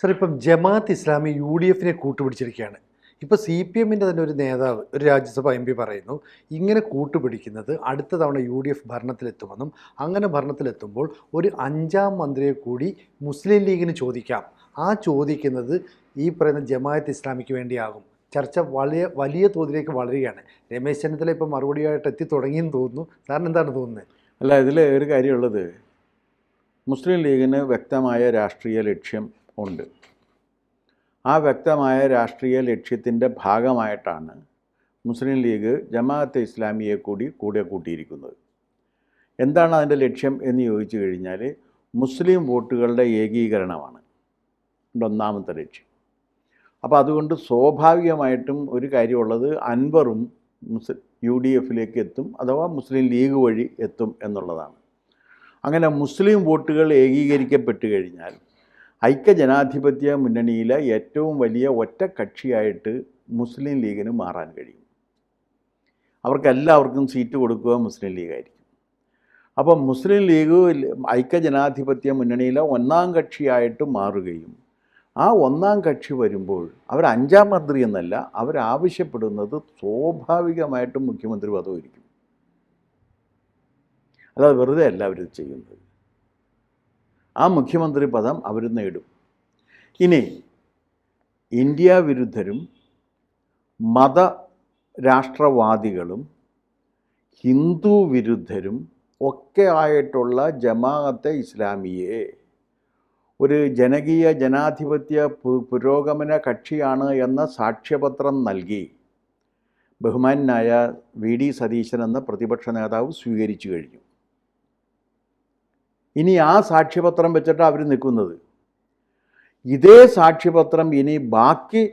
Sir, ഇപ്പം ജമാഅത്ത് ഇസ്ലാമി UDFനെ കൂട്ടുപിടിച്ചിരിക്കുകയാണ്. ഇപ്പോൾ CPMൻ്റെ തന്നെ ഒരു നേതാവ്, ഒരു രാജ്യസഭ MP പറയുന്നു, ഇങ്ങനെ കൂട്ടുപിടിക്കുന്നത് അടുത്ത തവണ UDF ഭരണത്തിലെത്തുമെന്നും അങ്ങനെ ഭരണത്തിലെത്തുമ്പോൾ ഒരു 5ാം മന്ത്രിയെ കൂടി മുസ്ലിം ലീഗിന് ചോദിക്കാം. ആ ചോദിക്കുന്നത് ഈ പറയുന്ന ജമാഅത്ത് ഇസ്ലാമിക്ക് വേണ്ടിയാകും. ചർച്ച വലിയ തോതിലേക്ക് വളരുകയാണ്. രമേശ് ചെന്നിത്തല ഇപ്പോൾ മറുപടിയായിട്ട് എത്തി തുടങ്ങിയെന്ന് തോന്നുന്നു. സാറിന് എന്താണ് തോന്നുന്നത്? അല്ല, ഇതിൽ ഒരു കാര്യമുള്ളത്, മുസ്ലിം ലീഗിന് വ്യക്തമായ രാഷ്ട്രീയ ലക്ഷ്യം ഉണ്ട്. ആ വ്യക്തമായ രാഷ്ട്രീയ ലക്ഷ്യത്തിൻ്റെ ഭാഗമായിട്ടാണ് മുസ്ലിം ലീഗ് ജമാഅത്തെ ഇസ്ലാമിയെ കൂടെ കൂട്ടിയിരിക്കുന്നത്. എന്താണ് അതിൻ്റെ ലക്ഷ്യം എന്ന് ചോദിച്ചു കഴിഞ്ഞാൽ, മുസ്ലിം വോട്ടുകളുടെ ഏകീകരണമാണ് ഒന്നാമത്തെ ലക്ഷ്യം. അപ്പോൾ അതുകൊണ്ട് സ്വാഭാവികമായിട്ടും ഒരു കാര്യമുള്ളത്, അൻവറും UDFിലേക്ക് എത്തും, അഥവാ മുസ്ലിം ലീഗ് വഴി എത്തും എന്നുള്ളതാണ്. അങ്ങനെ മുസ്ലിം വോട്ടുകൾ ഏകീകരിക്കപ്പെട്ട് കഴിഞ്ഞാൽ ഐക്യജനാധിപത്യ മുന്നണിയിലെ ഏറ്റവും വലിയ ഒറ്റ കക്ഷിയായിട്ട് മുസ്ലിം ലീഗിന് മാറാൻ കഴിയും. അവർക്കെല്ലാവർക്കും സീറ്റ് കൊടുക്കുക മുസ്ലിം ലീഗായിരിക്കും. അപ്പം മുസ്ലിം ലീഗ് ഐക്യജനാധിപത്യ മുന്നണിയിലെ ഒന്നാം കക്ഷിയായിട്ട് മാറുകയും ആ ഒന്നാം കക്ഷി വരുമ്പോൾ അവർ 5ാം മന്ത്രി എന്നല്ല, അവരാവശ്യപ്പെടുന്നത് സ്വാഭാവികമായിട്ടും മുഖ്യമന്ത്രി പദമായിരിക്കും. അല്ലാതെ വെറുതെ അല്ല അവർ ചെയ്യുന്നത്. ആ മുഖ്യമന്ത്രി പദം അവർ നേടും. ഇനി ഇന്ത്യ വിരുദ്ധരും മതരാഷ്ട്രവാദികളും ഹിന്ദു വിരുദ്ധരും ഒക്കെ ആയിട്ടുള്ള ജമാഅത്തെ ഇസ്ലാമിയെ ഒരു ജനകീയ ജനാധിപത്യ പുരോഗമന കക്ഷിയാണ് എന്ന സാക്ഷ്യപത്രം നൽകി ബഹുമാനായ VD സതീശൻ എന്ന പ്രതിപക്ഷ നേതാവ് സ്വീകരിച്ചു കഴിഞ്ഞു. ഇനി ആ സാക്ഷ്യപത്രം വെച്ചിട്ട് അവർ നിൽക്കുന്നത്. ഇതേ സാക്ഷ്യപത്രം ഇനി ബാക്കി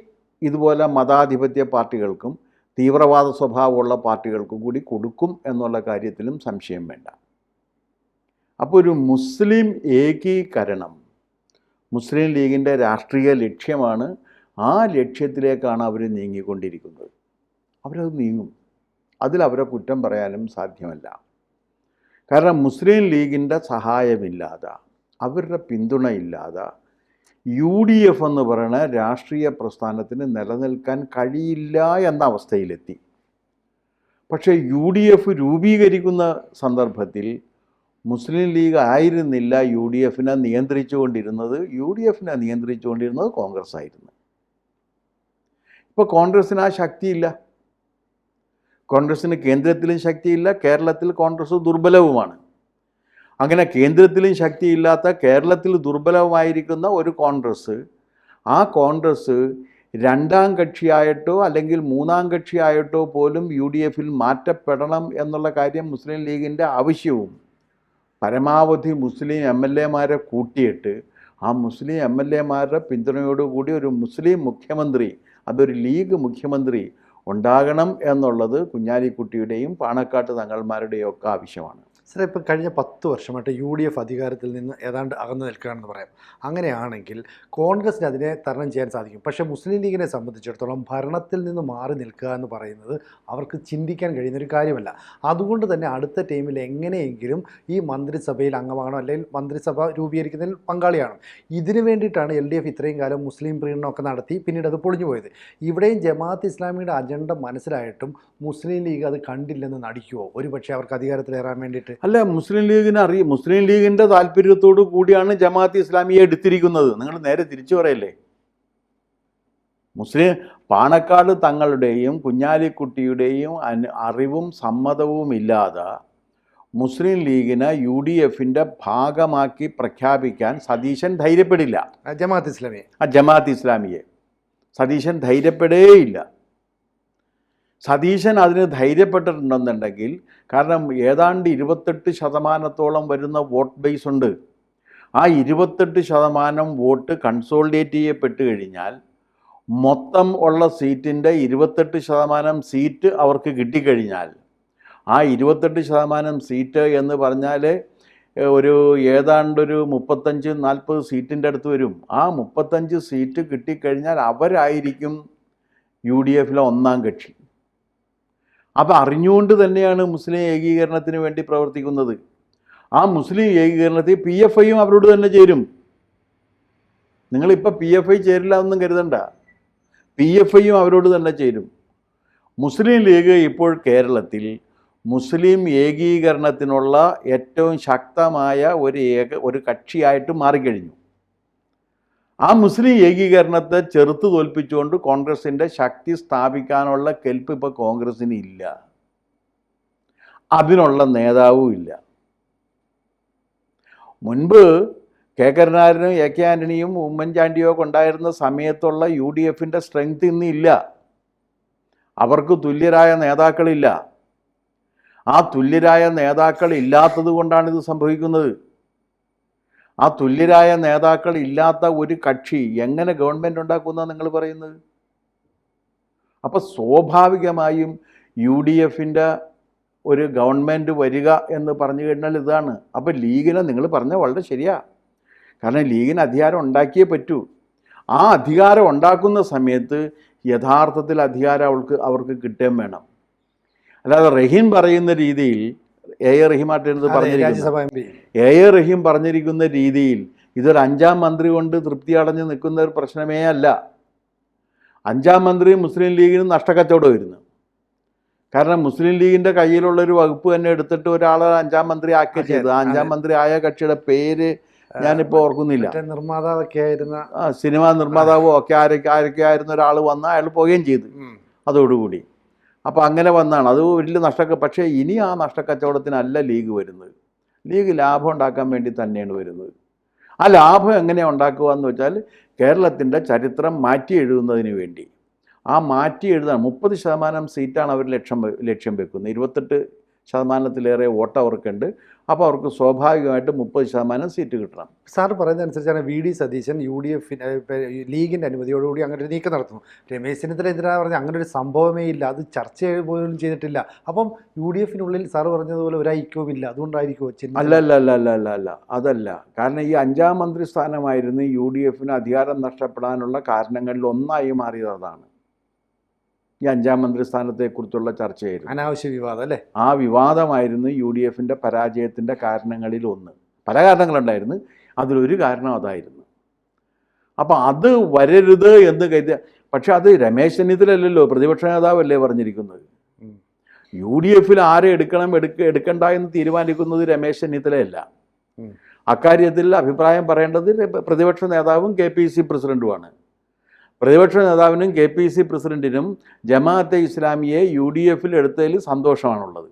ഇതുപോലെ മതാധിപത്യ പാർട്ടികൾക്കും തീവ്രവാദ സ്വഭാവമുള്ള പാർട്ടികൾക്കും കൂടി കൊടുക്കും എന്നുള്ള കാര്യത്തിലും സംശയം വേണ്ട. അപ്പോൾ ഒരു മുസ്ലിം ഏകീകരണം മുസ്ലിം ലീഗിൻ്റെ രാഷ്ട്രീയ ലക്ഷ്യമാണ്. ആ ലക്ഷ്യത്തിലേക്കാണ് അവർ നീങ്ങിക്കൊണ്ടിരിക്കുന്നത്. അവരത് നീങ്ങും. അതിലവരെ കുറ്റം പറയാനും സാധ്യമല്ല. കാരണം മുസ്ലിം ലീഗിൻ്റെ സഹായമില്ലാതെ, അവരുടെ പിന്തുണയില്ലാതെ UDF എന്ന് പറയുന്ന രാഷ്ട്രീയ പ്രസ്ഥാനത്തിന് നിലനിൽക്കാൻ കഴിയില്ല എന്ന അവസ്ഥയിലെത്തി. പക്ഷേ UDF രൂപീകരിക്കുന്ന സന്ദർഭത്തിൽ മുസ്ലിം ലീഗ് ആയിരുന്നില്ല UDFനെ നിയന്ത്രിച്ചുകൊണ്ടിരുന്നത്. UDFനെ നിയന്ത്രിച്ചുകൊണ്ടിരുന്നത് കോൺഗ്രസ് ആയിരുന്നു. ഇപ്പോൾ കോൺഗ്രസ്സിന് ആ ശക്തിയില്ല. കോൺഗ്രസ്സിന് കേന്ദ്രത്തിലും ശക്തിയില്ല, കേരളത്തിൽ കോൺഗ്രസ് ദുർബലവുമാണ്. അങ്ങനെ കേന്ദ്രത്തിലും ശക്തിയില്ലാത്ത, കേരളത്തിൽ ദുർബലവുമായിരിക്കുന്ന ഒരു കോൺഗ്രസ്, ആ കോൺഗ്രസ് 2ാം കക്ഷിയായിട്ടോ അല്ലെങ്കിൽ 3ാം കക്ഷിയായിട്ടോ പോലും UDFിൽ മാറ്റപ്പെടണം എന്നുള്ള കാര്യം മുസ്ലിം ലീഗിൻ്റെ ആവശ്യവും പരമാവധി മുസ്ലിം MLAമാരെ കൂട്ടിയിട്ട് ആ മുസ്ലിം MLAമാരുടെ പിന്തുണയോടുകൂടി ഒരു മുസ്ലിം മുഖ്യമന്ത്രി, അതൊരു ലീഗ് മുഖ്യമന്ത്രി ഉണ്ടാകണം എന്നുള്ളത് കുഞ്ഞാലിക്കുട്ടിയുടെയും പാണക്കാട്ട് തങ്ങൾമാരുടെയും ഒക്കെ ആവശ്യമാണ്. സാർ, ഇപ്പം കഴിഞ്ഞ 10 വർഷമായിട്ട് UDF അധികാരത്തിൽ നിന്ന് ഏതാണ്ട് അകന്നു നിൽക്കുകയാണെന്ന് പറയാം. അങ്ങനെയാണെങ്കിൽ കോൺഗ്രസിന് അതിനെ തരണം ചെയ്യാൻ സാധിക്കും. പക്ഷേ മുസ്ലിം ലീഗിനെ സംബന്ധിച്ചിടത്തോളം ഭരണത്തിൽ നിന്ന് മാറി നിൽക്കുക എന്ന് പറയുന്നത് അവർക്ക് ചിന്തിക്കാൻ കഴിയുന്നൊരു കാര്യമല്ല. അതുകൊണ്ട് തന്നെ അടുത്ത ടൈമിൽ എങ്ങനെയെങ്കിലും ഈ മന്ത്രിസഭയിൽ അംഗമാകണം, അല്ലെങ്കിൽ മന്ത്രിസഭ രൂപീകരിക്കുന്നതിൽ പങ്കാളിയാണ്. ഇതിനു വേണ്ടിയിട്ടാണ് LDF ഇത്രയും കാലം മുസ്ലിം പ്രീണനമൊക്കെ നടത്തി പിന്നീട് അത് പൊളിഞ്ഞു പോയത്. ഇവിടെയും ജമാഅത്ത് ഇസ്ലാമിയുടെ അജണ്ട മനസ്സിലായിട്ടും മുസ്ലിം ലീഗ് അത് കണ്ടില്ലെന്ന് നടിക്കുമോ? ഒരുപക്ഷെ അവർക്ക് അധികാരത്തിലേറാൻ വേണ്ടിയിട്ട്? അല്ല, മുസ്ലിം ലീഗിൻ്റെ താല്പര്യത്തോടു കൂടിയാണ് ജമാഅത്ത് ഇസ്ലാമിയെ എടുത്തിരിക്കുന്നത്. നിങ്ങൾ നേരെ തിരിച്ചു പറയല്ലേ. പാണക്കാട് തങ്ങളുടെയും കുഞ്ഞാലിക്കുട്ടിയുടെയും അറിവും സമ്മതവും ഇല്ലാതെ മുസ്ലിം ലീഗിനെ UDFിൻ്റെ ഭാഗമാക്കി പ്രഖ്യാപിക്കാൻ സതീശൻ ധൈര്യപ്പെടില്ല. ജമാഅത്ത് ഇസ്ലാമിയെ സതീശൻ ധൈര്യപ്പെടുകയില്ല. സതീശൻ അതിന് ധൈര്യപ്പെട്ടിട്ടുണ്ടെന്നുണ്ടെങ്കിൽ, കാരണം ഏതാണ്ട് 28% വരുന്ന വോട്ട് ബേസ് ഉണ്ട്. ആ 28% വോട്ട് കൺസോളിഡേറ്റ് ചെയ്യപ്പെട്ട് കഴിഞ്ഞാൽ മൊത്തം ഉള്ള സീറ്റിൻ്റെ 28% സീറ്റ് അവർക്ക് കിട്ടിക്കഴിഞ്ഞാൽ, ആ 28% സീറ്റ് എന്ന് പറഞ്ഞാൽ ഏതാണ്ടൊരു 35-40 സീറ്റിൻ്റെ അടുത്ത് വരും. ആ 35 സീറ്റ് കിട്ടിക്കഴിഞ്ഞാൽ അവരായിരിക്കും UDFിലെ 1ാം കക്ഷി. അപ്പോൾ അറിഞ്ഞുകൊണ്ട് തന്നെയാണ് മുസ്ലിം ഏകീകരണത്തിന് വേണ്ടി പ്രവർത്തിക്കുന്നത്. ആ മുസ്ലിം ഏകീകരണത്തിൽ PFIയും അവരോട് തന്നെ ചേരും. നിങ്ങളിപ്പോൾ PFI ചേരില്ല എന്നും കരുതണ്ട. PFIയും അവരോട് തന്നെ ചേരും. മുസ്ലിം ലീഗ് ഇപ്പോൾ കേരളത്തിൽ മുസ്ലിം ഏകീകരണത്തിനുള്ള ഏറ്റവും ശക്തമായ ഒരു കക്ഷിയായിട്ട് മാറിക്കഴിഞ്ഞു. ആ മുസ്ലിം ഏകീകരണത്തെ ചെറുത്ത് തോൽപ്പിച്ചുകൊണ്ട് കോൺഗ്രസിൻ്റെ ശക്തി സ്ഥാപിക്കാനുള്ള കെൽപ്പ് ഇപ്പോൾ കോൺഗ്രസ്സിന് ഇല്ല. അതിനുള്ള നേതാവും ഇല്ല. മുൻപ് കെ കരുണാകരനും AK ആൻ്റണിയും ഉമ്മൻചാണ്ടിയോ കൊണ്ടായിരുന്ന സമയത്തുള്ള UDFൻ്റെ സ്ട്രെങ്ത് ഇന്നില്ല. അവർക്ക് തുല്യരായ നേതാക്കളില്ല. ആ തുല്യരായ നേതാക്കൾ ഇല്ലാത്തത് കൊണ്ടാണിത് സംഭവിക്കുന്നത്. ആ തുല്യരായ നേതാക്കൾ ഇല്ലാത്ത ഒരു കക്ഷി എങ്ങനെ ഗവൺമെൻറ് ഉണ്ടാക്കുമെന്നാണ് നിങ്ങൾ പറയുന്നത്? അപ്പോൾ സ്വാഭാവികമായും UDFൻ്റെ ഒരു ഗവൺമെൻറ് വരിക എന്ന് പറഞ്ഞു കഴിഞ്ഞാൽ ഇതാണ്. അപ്പോൾ ലീഗിനെ നിങ്ങൾ പറഞ്ഞ വളരെ ശരിയാണ്. കാരണം ലീഗിന് അധികാരം ഉണ്ടാക്കിയേ പറ്റൂ. ആ അധികാരം ഉണ്ടാക്കുന്ന സമയത്ത് യഥാർത്ഥത്തിൽ അധികാരം അവർക്ക് കിട്ടുകയും വേണം. അല്ലാതെ റഹീം പറയുന്ന രീതിയിൽ റഹീം പറഞ്ഞിരിക്കുന്ന രീതിയിൽ ഇതൊരു 5-ാം മന്ത്രി കൊണ്ട് തൃപ്തി അടഞ്ഞ് നിൽക്കുന്ന ഒരു പ്രശ്നമേ അല്ല. 5-ാം മന്ത്രി മുസ്ലിം ലീഗിന് നഷ്ടക്കച്ചവടം വരുന്നു. കാരണം മുസ്ലിം ലീഗിൻ്റെ കയ്യിലുള്ളൊരു വകുപ്പ് തന്നെ എടുത്തിട്ട് ഒരാളെ 5-ാം മന്ത്രി ആക്കി ചെയ്തു. ആ 5-ാം മന്ത്രി ആയ കക്ഷിയുടെ പേര് ഞാനിപ്പോൾ ഓർക്കുന്നില്ല. നിർമ്മാതാവൊക്കെ ആയിരുന്ന സിനിമാ നിർമ്മാതാവോ ഒക്കെ ആരൊക്കെ ആയിരുന്ന ഒരാൾ വന്ന് അയാൾ പോവുകയും ചെയ്തു അതോടുകൂടി. അപ്പോൾ അങ്ങനെ വന്നാണ് അത് വലിയ പക്ഷേ ഇനി ആ നഷ്ടക്കച്ചവടത്തിനല്ല ലീഗ് വരുന്നത്. ലീഗ് ലാഭം ഉണ്ടാക്കാൻ വേണ്ടി തന്നെയാണ് വരുന്നത്. ആ ലാഭം എങ്ങനെയാണ് ഉണ്ടാക്കുക എന്ന് വെച്ചാൽ കേരളത്തിൻ്റെ ചരിത്രം മാറ്റി എഴുതുന്നതിന് വേണ്ടി. ആ മാറ്റി എഴുതാൻ 30% സീറ്റാണ് അവർ ലക്ഷ്യം വെക്കുന്നത്. 28%-ലേറെ വോട്ട് അവർക്കുണ്ട്. അപ്പോൾ അവർക്ക് സ്വാഭാവികമായിട്ട് 30% സീറ്റ് കിട്ടണം. സാർ പറയുന്നത് അനുസരിച്ചാണ് VD സതീശൻ UDF ലീഗിൻ്റെ അനുമതിയോടുകൂടി അങ്ങനെ ഒരു നീക്കം നടത്തുന്നു. രമേശ് ചെന്നിത്തല എന്തിനാ പറഞ്ഞത് അങ്ങനെ ഒരു സംഭവമേ ഇല്ല, അത് ചർച്ച പോലും ചെയ്തിട്ടില്ല. അപ്പം UDFിനുള്ളിൽ സാർ പറഞ്ഞതുപോലെ ഒരു ഐക്യവും ഇല്ല, അതുകൊണ്ടായിരിക്കുമോ? അല്ല അതല്ല. കാരണം ഈ 5-ാം മന്ത്രി സ്ഥാനമായിരുന്നു UDFന് അധികാരം നഷ്ടപ്പെടാനുള്ള കാരണങ്ങളിൽ ഒന്നായി മാറിയത്. അതാണ് ഈ 5-ാം മന്ത്രി സ്ഥാനത്തെക്കുറിച്ചുള്ള ചർച്ചയായിരുന്നു. അനാവശ്യ വിവാദം അല്ലേ? ആ വിവാദമായിരുന്നു UDFൻ്റെ പരാജയത്തിൻ്റെ കാരണങ്ങളിൽ ഒന്ന്. പല കാരണങ്ങളുണ്ടായിരുന്നു, അതിലൊരു കാരണം അതായിരുന്നു. അപ്പോൾ അത് വരരുത് എന്ന് കരുതിയ, പക്ഷെ അത് രമേശ് ചെന്നിത്തലല്ലോ പ്രതിപക്ഷ നേതാവല്ലേ പറഞ്ഞിരിക്കുന്നത്. UDFിൽ ആരെ എടുക്കണ്ട എന്ന് തീരുമാനിക്കുന്നത് രമേശ് ചെന്നിത്തലയല്ല. അക്കാര്യത്തിൽ അഭിപ്രായം പറയേണ്ടത് പ്രതിപക്ഷ നേതാവും KPC പ്രസിഡൻറ്റുമാണ്. പ്രതിപക്ഷ നേതാവിനും KPC പ്രസിഡൻറ്റിനും ജമാഅത്തെ ഇസ്ലാമിയെ UDFിൽ എടുത്തതിൽ സന്തോഷമാണുള്ളത്.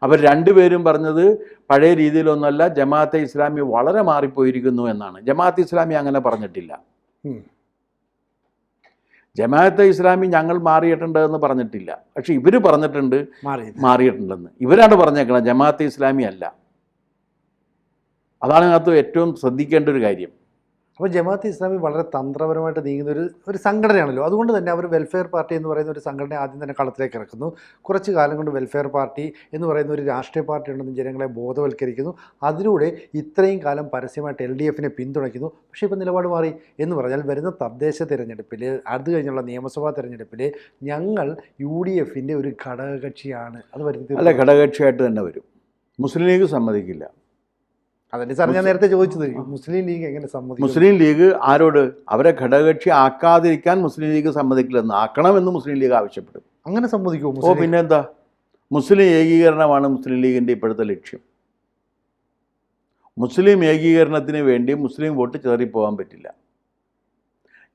അവർ രണ്ടുപേരും പറഞ്ഞത് പഴയ രീതിയിലൊന്നുമല്ല, ജമാഅത്തെ ഇസ്ലാമി വളരെ മാറിപ്പോയിരിക്കുന്നു എന്നാണ്. ജമാഅത്തെ ഇസ്ലാമി അങ്ങനെ പറഞ്ഞിട്ടില്ല. ജമാഅത്തെ ഇസ്ലാമി ഞങ്ങൾ മാറിയിട്ടുണ്ട് എന്ന് പറഞ്ഞിട്ടില്ല. പക്ഷെ ഇവർ പറഞ്ഞിട്ടുണ്ട് മാറിയിട്ടുണ്ടെന്ന്. ഇവരാണ് പറഞ്ഞേക്കണം, ജമാഅത്തെ ഇസ്ലാമി അല്ല. അതാണ് അതിനകത്ത് ഏറ്റവും ശ്രദ്ധിക്കേണ്ട ഒരു കാര്യം. അപ്പോൾ ജമാഅത്തെ ഇസ്ലാമി വളരെ തന്ത്രപരമായിട്ട് നീങ്ങുന്ന ഒരു സംഘടനയാണല്ലോ. അതുകൊണ്ട് തന്നെ അവർ വെൽഫെയർ പാർട്ടി എന്ന് പറയുന്ന ഒരു സംഘടന ആദ്യം തന്നെ കളത്തിലേക്ക് ഇറക്കുന്നു. കുറച്ച് കാലം കൊണ്ട് വെൽഫെയർ പാർട്ടി എന്ന് പറയുന്ന ഒരു രാഷ്ട്രീയ പാർട്ടി ഉണ്ടെന്ന് ജനങ്ങളെ ബോധവൽക്കരിക്കുന്നു. അതിലൂടെ ഇത്രയും കാലം പരസ്യമായിട്ട് LDFനെ പിന്തുണയ്ക്കുന്നു. പക്ഷേ ഇപ്പോൾ നിലപാട് മാറി എന്ന് പറഞ്ഞാൽ വരുന്ന തദ്ദേശ തിരഞ്ഞെടുപ്പിൽ, അത് കഴിഞ്ഞുള്ള നിയമസഭാ തിരഞ്ഞെടുപ്പിൽ ഞങ്ങൾ UDFൻ്റെ ഒരു ഘടകകക്ഷിയാണ്. അത് വരുന്നത് അല്ല, ഘടകകക്ഷിയായിട്ട് തന്നെ വരും. മുസ്ലിം ലീഗ് സമ്മതിക്കില്ല. അതന്നെ സാർ ഞാൻ നേരത്തെ ചോദിച്ചത്, മുസ്ലിം ലീഗ് എങ്ങനെ സമ്മതിക്കും? മുസ്ലിം ലീഗ് ആരോട്? അവരെ ഘടകകക്ഷി ആക്കാതിരിക്കാൻ മുസ്ലിം ലീഗ് സമ്മതിക്കില്ലെന്ന്, ആക്കണമെന്ന് മുസ്ലിം ലീഗ് ആവശ്യപ്പെടും. അങ്ങനെ സമ്മതിക്കുമോ? പിന്നെന്താ, മുസ്ലിം ഏകീകരണമാണ് മുസ്ലിം ലീഗിൻ്റെ ഇപ്പോഴത്തെ ലക്ഷ്യം. മുസ്ലിം ഏകീകരണത്തിന് വേണ്ടി മുസ്ലിം വോട്ട് ചിതറിപ്പോകാൻ പറ്റില്ല.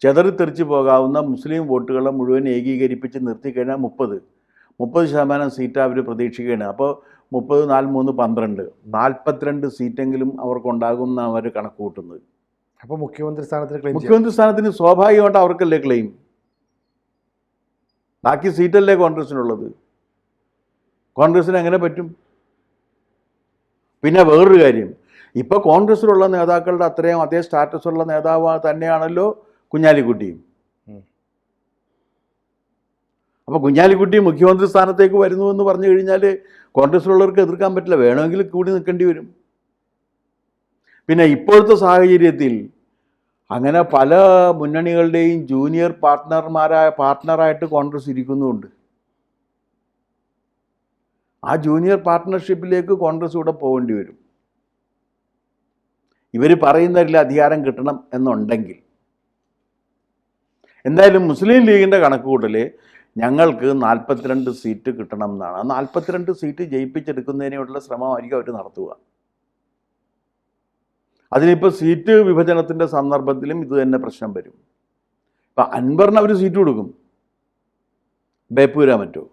ചിതറിത്തെറിച്ച് പോകാവുന്ന മുസ്ലിം വോട്ടുകളെ മുഴുവൻ ഏകീകരിപ്പിച്ച് നിർത്തിക്കഴിഞ്ഞാൽ 30% സീറ്റ് അവർ പ്രതീക്ഷിക്കുകയാണ്. അപ്പോൾ 30, 4, 3, 12, 42 സീറ്റെങ്കിലും അവർക്കുണ്ടാകും എന്നാണ് അവർ കണക്ക് കൂട്ടുന്നത്. അപ്പോൾ മുഖ്യമന്ത്രി സ്ഥാനത്തിന് സ്വാഭാവികമായിട്ട് അവർക്കല്ലേ ക്ലെയിം. ബാക്കി സീറ്റല്ലേ കോൺഗ്രസിനുള്ളത്. കോൺഗ്രസിന് എങ്ങനെ പറ്റും? പിന്നെ വേറൊരു കാര്യം, ഇപ്പോൾ കോൺഗ്രസിലുള്ള നേതാക്കളുടെ അത്രയും അതേ സ്റ്റാറ്റസുള്ള നേതാവ് തന്നെയാണല്ലോ കുഞ്ഞാലിക്കുട്ടിയും. അപ്പോൾ കുഞ്ഞാലിക്കുട്ടി മുഖ്യമന്ത്രി സ്ഥാനത്തേക്ക് വരുന്നു എന്ന് പറഞ്ഞു കഴിഞ്ഞാൽ കോൺഗ്രസിലുള്ളവർക്ക് എതിർക്കാൻ പറ്റില്ല, വേണമെങ്കിൽ കൂടി നിൽക്കേണ്ടി വരും. പിന്നെ ഇപ്പോഴത്തെ സാഹചര്യത്തിൽ അങ്ങനെ പല മുന്നണികളുടെയും ജൂനിയർ പാർട്ട്ണറായിട്ട് കോൺഗ്രസ് ഇരിക്കുന്നുമുണ്ട്. ആ ജൂനിയർ പാർട്ട്ണർഷിപ്പിലേക്ക് കോൺഗ്രസ് ഇവിടെ പോകേണ്ടി വരും. ഇവർ പറയുന്നതിൽ അധികാരം കിട്ടണം എന്നുണ്ടെങ്കിൽ. എന്തായാലും മുസ്ലിം ലീഗിൻ്റെ കണക്കുകൂട്ടൽ ഞങ്ങൾക്ക് 42 സീറ്റ് കിട്ടണം എന്നാണ്. ആ 42 സീറ്റ് ജയിപ്പിച്ചെടുക്കുന്നതിനുള്ള ശ്രമമായിരിക്കും അവർ നടത്തുക. അതിനിപ്പോൾ സീറ്റ് വിഭജനത്തിൻ്റെ സന്ദർഭത്തിലും ഇത് തന്നെ പ്രശ്നം വരും. ഇപ്പം അൻവറിന് അവർ സീറ്റ് കൊടുക്കും, ബേപ്പൂര മറ്റോ.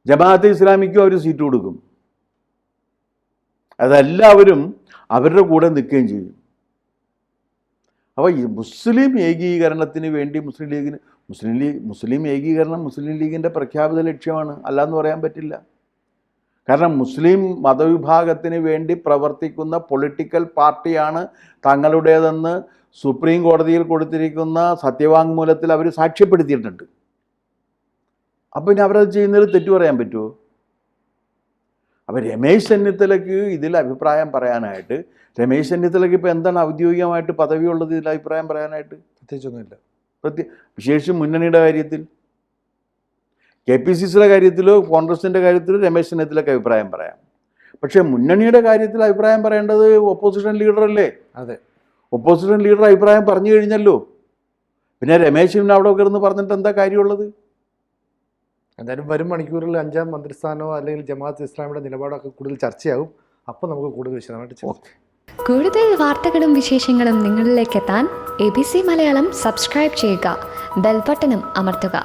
ജമാഅത്തെ ഇസ്ലാമിക്കും അവർ സീറ്റ് കൊടുക്കും. അതെല്ലാവരും അവരുടെ കൂടെ നിൽക്കുകയും ചെയ്യും. അപ്പോൾ ഈ മുസ്ലിം ഏകീകരണത്തിന് വേണ്ടി മുസ്ലിം ഏകീകരണം മുസ്ലിം ലീഗിൻ്റെ പ്രഖ്യാപിത ലക്ഷ്യമാണ്, അല്ലാന്ന് പറയാൻ പറ്റില്ല. കാരണം മുസ്ലിം മതവിഭാഗത്തിന് വേണ്ടി പ്രവർത്തിക്കുന്ന പൊളിറ്റിക്കൽ പാർട്ടിയാണ് തങ്ങളുടേതെന്ന് സുപ്രീം കോടതിയിൽ കൊടുത്തിരിക്കുന്ന സത്യവാങ്മൂലത്തിൽ അവർ സാക്ഷ്യപ്പെടുത്തിയിട്ടുണ്ട്. അപ്പോൾ ഇനി അവരത് ചെയ്യുന്നതിൽ തെറ്റു പറയാൻ പറ്റുമോ? അപ്പോൾ രമേശ് ചെന്നിത്തലയ്ക്ക് ഇതിൽ അഭിപ്രായം പറയാനായിട്ട്, രമേശ് ചെന്നിത്തലയ്ക്ക് ഇപ്പോൾ എന്താണ് ഔദ്യോഗികമായിട്ട് പദവിയുള്ളത് ഇതിൽ അഭിപ്രായം പറയാനായിട്ട്? പ്രത്യേകിച്ചൊന്നുമില്ല. വിശേഷിച്ചും മുന്നണിയുടെ കാര്യത്തിൽ, KPCCയുടെ കാര്യത്തിലോ കോൺഗ്രസിൻ്റെ കാര്യത്തിലോ രമേശ് ചെന്നിത്തലയ്ക്ക് അഭിപ്രായം പറയാം. പക്ഷേ മുന്നണിയുടെ കാര്യത്തിൽ അഭിപ്രായം പറയേണ്ടത് ഒപ്പോസിഷൻ ലീഡറല്ലേ? അതെ, ഒപ്പോസിഷൻ ലീഡർ അഭിപ്രായം പറഞ്ഞു കഴിഞ്ഞല്ലോ. പിന്നെ രമേശിന് അവിടെ കിടന്ന് പറഞ്ഞിട്ട് എന്താ കാര്യമുള്ളത്? എന്തായാലും വരും മണിക്കൂറിൽ 5ാം മന്ത്രിസ്ഥാനമോ അല്ലെങ്കിൽ ജമാഅത്ത് ഇസ്ലാമിയുടെ നിലപാടൊക്കെ കൂടുതൽ ചർച്ചയാവും. അപ്പോൾ നമുക്ക് കൂടുതൽ വിശദമായിട്ട് കൂടുതൽ വാർത്തകളും വിശേഷങ്ങളും നിങ്ങളിലേക്ക് എത്താൻ ABC മലയാളം സബ്സ്ക്രൈബ് ചെയ്യുക, ബെൽ ബട്ടണും അമർത്തുക.